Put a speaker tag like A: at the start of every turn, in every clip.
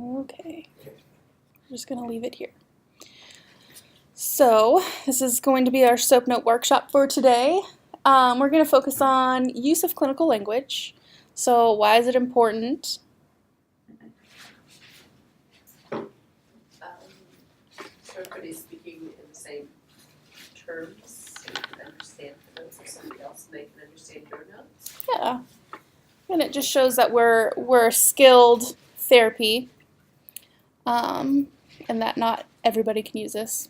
A: Okay, I'm just going to leave it here. So this is going to be our SOAP Note workshop for today. We're going to focus on use of clinical language. So why is it important?
B: So everybody's speaking in the same terms, so you can understand the notes of somebody else and they can understand your notes.
A: Yeah, and it just shows that we're skilled therapy, and that not everybody can use this.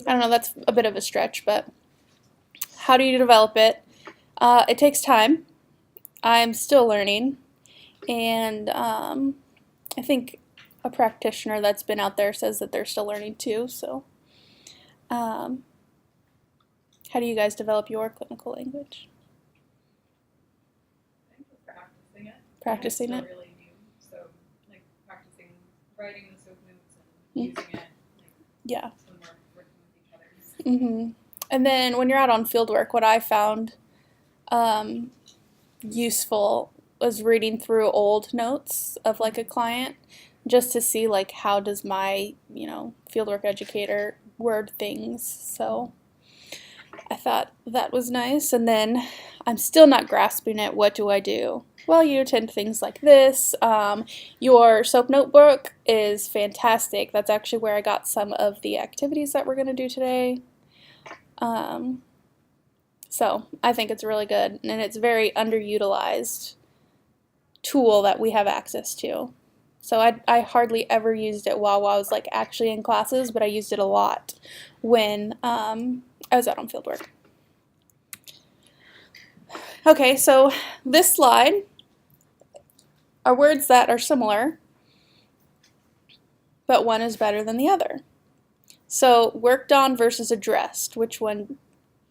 A: I don't know, that's a bit of a stretch, but how do you develop it? It takes time. I'm still learning, and I think a practitioner that's been out there says that they're still learning too. So, how do you guys develop your clinical language?
C: I think we're practicing it.
A: Practicing
C: it's
A: it?
C: still really new, so like practicing writing the SOAP notes and using it, like
A: Yeah.
C: when we're working with each other.
A: Mm-hmm. And then when you're out on field work, what I found useful was reading through old notes of like a client just to see like how does my fieldwork educator word things. So I thought that was nice. And then I'm still not grasping it. What do I do? Well, you attend things like this. Your SOAP notebook is fantastic. That's actually where I got some of the activities that we're going to do today. So I think it's really good, and it's a very underutilized tool that we have access to. So I hardly ever used it while I was like actually in classes, but I used it a lot when I was out on field work. Okay, so this slide are words that are similar, but one is better than the other. So worked on versus addressed, which one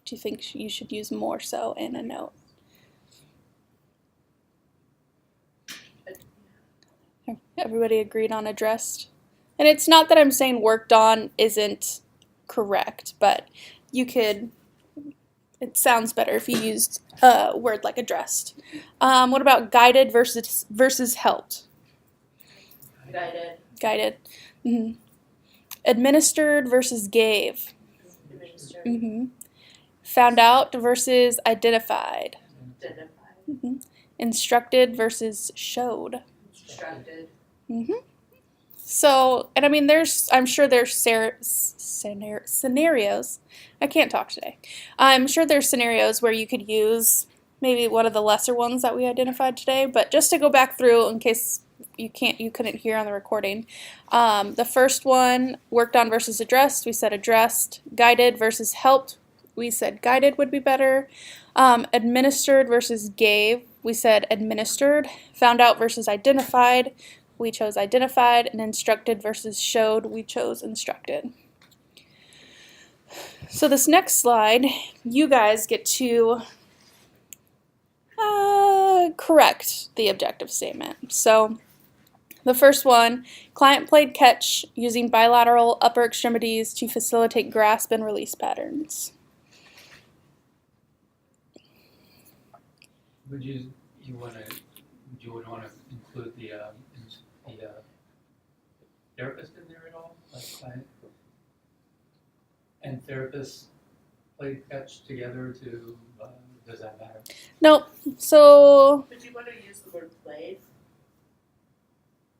A: do you think you should use more so in a note? Everybody agreed on addressed? And it's not that I'm saying worked on isn't correct, but you could, it sounds better if you used a word like addressed. What about guided versus helped?
B: Guided.
A: Guided. Mm-hmm. Administered versus gave.
B: Administered.
A: Mm-hmm. Found out versus identified.
B: Identified.
A: Mm-hmm. Instructed versus showed.
B: Instructed.
A: Mm-hmm. So, and I mean, I'm sure there's scenarios. I can't talk today. I'm sure there's scenarios where you could use maybe one of the lesser ones that we identified today, but just to go back through in case you couldn't hear on the recording. The first one, worked on versus addressed, we said addressed. Guided versus helped, we said guided would be better. Administered versus gave, we said administered. Found out versus identified, we chose identified. And instructed versus showed, we chose instructed. So this next slide, you guys get to correct the objective statement. So the first one, client played catch using bilateral upper extremities to facilitate grasp and release patterns.
D: Would you want to include the therapist in there at all, like client? And therapists play catch together to, does that matter?
A: Nope. So
B: Would you want to use the word played?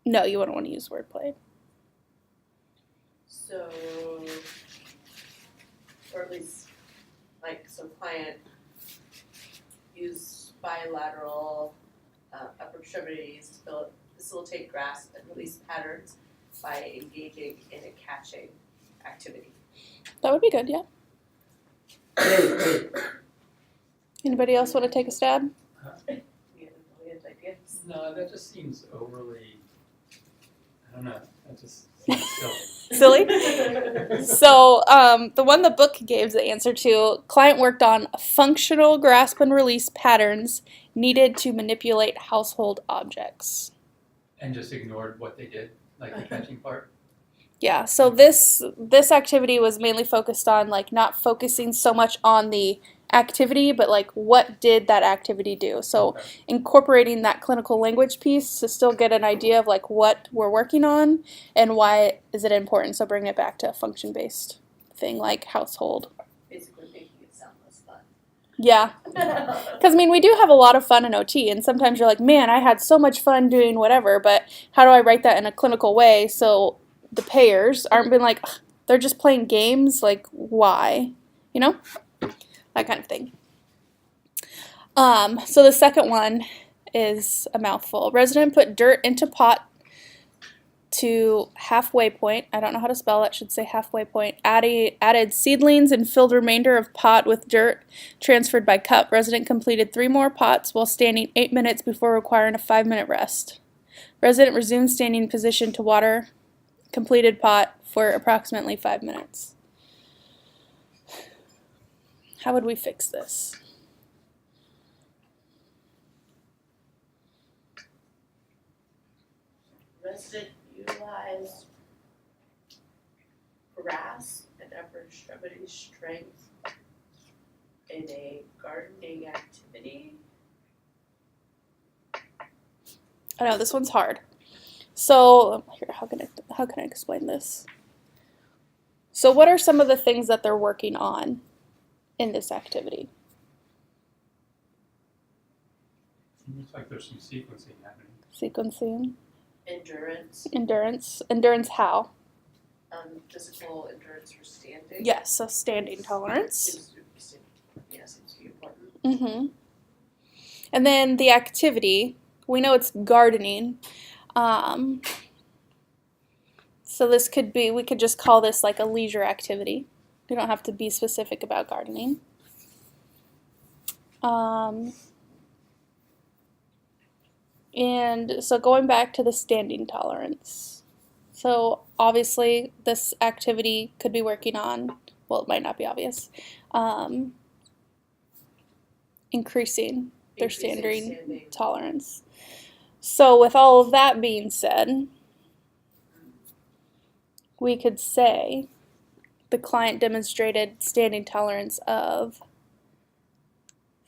A: no, you wouldn't want to use word played.
B: So, or at least, like, so client use bilateral upper extremities to facilitate grasp and release patterns by engaging in a catching activity.
A: That would be good, yeah. Anybody else want to take a stab?
B: You have a million ideas.
D: No, that just seems overly, I don't know, that just seems silly.
A: Silly? So the one the book gave the answer to, client worked on functional grasp and release patterns needed to manipulate household objects.
D: And just ignored what they did, like the catching part?
A: Yeah, so this activity was mainly focused on like not focusing so much on the activity, but like what did that activity do? So
D: Okay.
A: incorporating that clinical language piece to still get an idea of like what we're working on and why is it important. So bring it back to a function-based thing like household.
B: Basically making it sound less fun.
A: Yeah. Because, I mean, we do have a lot of fun in OT, and sometimes you're like, man, I had so much fun doing whatever, but how do I write that in a clinical way so the payers aren't being like, "Ugh, they're just playing games, like, why? You know? That kind of thing. So the second one is a mouthful. Resident put dirt into pot to halfway point. I don't know how to spell it. Should say halfway point. Added seedlings and filled remainder of pot with dirt transferred by cup. Resident completed 3 more pots while standing 8 minutes before requiring a 5-minute rest. Resident resumed standing position to water completed pot for approximately 5 minutes. How would we fix this?
B: Resident utilized grass and upper extremity strength in a gardening activity.
A: I know this one's hard. So here, how can I explain this? So what are some of the things that they're working on in this activity?
D: Looks like there's some sequencing happening.
A: Sequencing,
B: Endurance,
A: endurance how?
B: physical endurance for standing.
A: Yes, so standing tolerance.
B: Seems to be important.
A: Mm-hmm. And then the activity, we know it's gardening. So this could be, we could just call this like a leisure activity. We don't have to be specific about gardening. And so going back to the standing tolerance. So obviously this activity could be working on, well, it might not be obvious, increasing their standing tolerance. So with all of that being said, we could say the client demonstrated standing tolerance of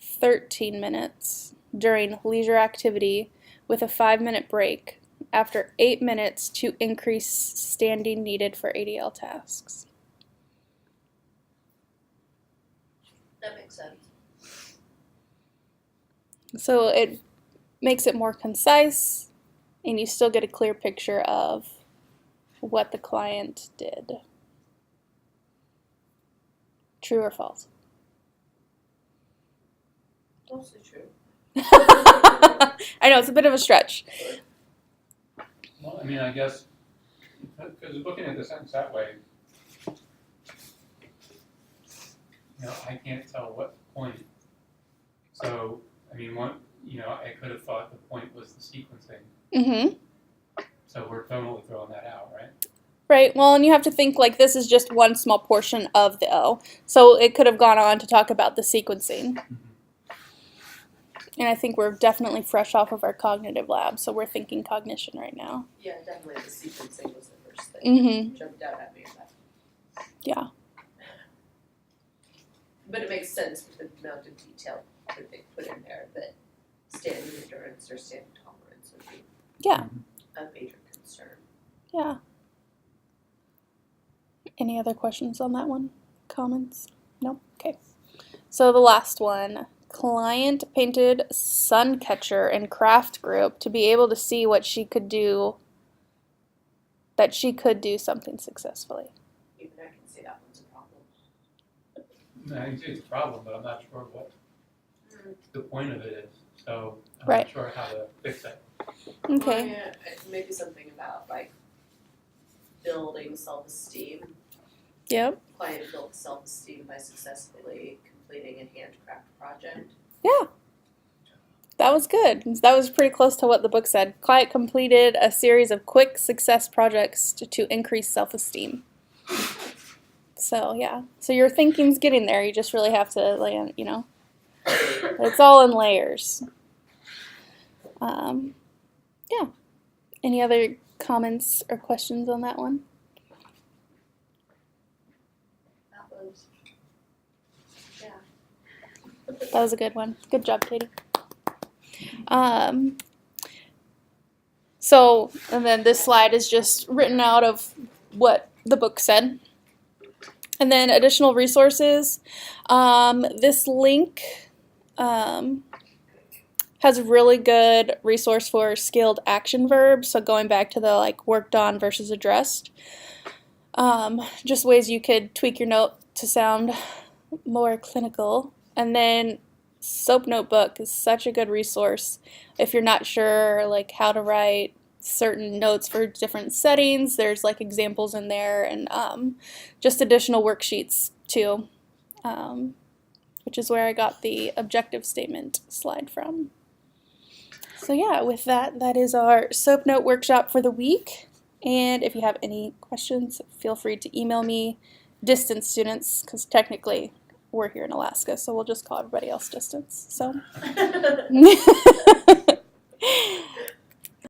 A: 13 minutes during leisure activity with a 5-minute break after 8 minutes to increase standing needed for ADL tasks.
B: That makes sense.
A: So it makes it more concise and you still get a clear picture of what the client did. True or false?
B: Mostly true.
A: I know, it's a bit of a stretch.
D: Well, I mean, I guess, because looking at the sentence that way, I can't tell what point. So, I mean, I could have thought the point was the sequencing.
A: Mm-hmm.
D: So we're totally throwing that out, right?
A: Right, well, and you have to think like this is just one small portion of the O. So it could have gone on to talk about the sequencing.
D: Mm-hmm.
A: And I think we're definitely fresh off of our cognitive lab, so we're thinking cognition right now.
B: Yeah, definitely the sequencing was the first thing
A: Mm-hmm.
B: that jumped out at me.
A: Yeah.
B: But it makes sense with the amount of detail that they put in there that standing endurance or standing tolerance would be
A: Yeah.
B: a major concern.
A: Yeah. Any other questions on that one? Comments? No? Okay. So the last one. Client painted sun catcher in craft group to be able to see what she could do, that she could do something successfully.
B: Even I can see that one's a problem.
D: I can see it's a problem, but I'm not sure what the point of it is. So I'm
A: Right.
D: not sure how to fix it.
A: Okay.
B: Well, yeah, maybe something about like building self-esteem.
A: Yep.
B: Client built self-esteem by successfully completing a handcraft project.
A: Yeah. That was good. That was pretty close to what the book said. Client completed a series of quick success projects to increase self-esteem. So, yeah. So your thinking's getting there. You just really have to land, It's all in layers. Yeah. Any other comments or questions on that one?
B: That was, yeah.
A: That was a good one. Good job, Katie. So, and then this slide is just written out of what the book said. And then additional resources. This link has a really good resource for skilled action verbs. So going back to the like worked on versus addressed. Just ways you could tweak your note to sound more clinical. And then Soap Notebook is such a good resource if you're not sure like how to write certain notes for different settings. There's like examples in there and just additional worksheets too, which is where I got the objective statement slide from. So yeah, with that, that is our Soap Note workshop for the week. And if you have any questions, feel free to email me, distance students, because technically we're here in Alaska, so we'll just call everybody else distance. So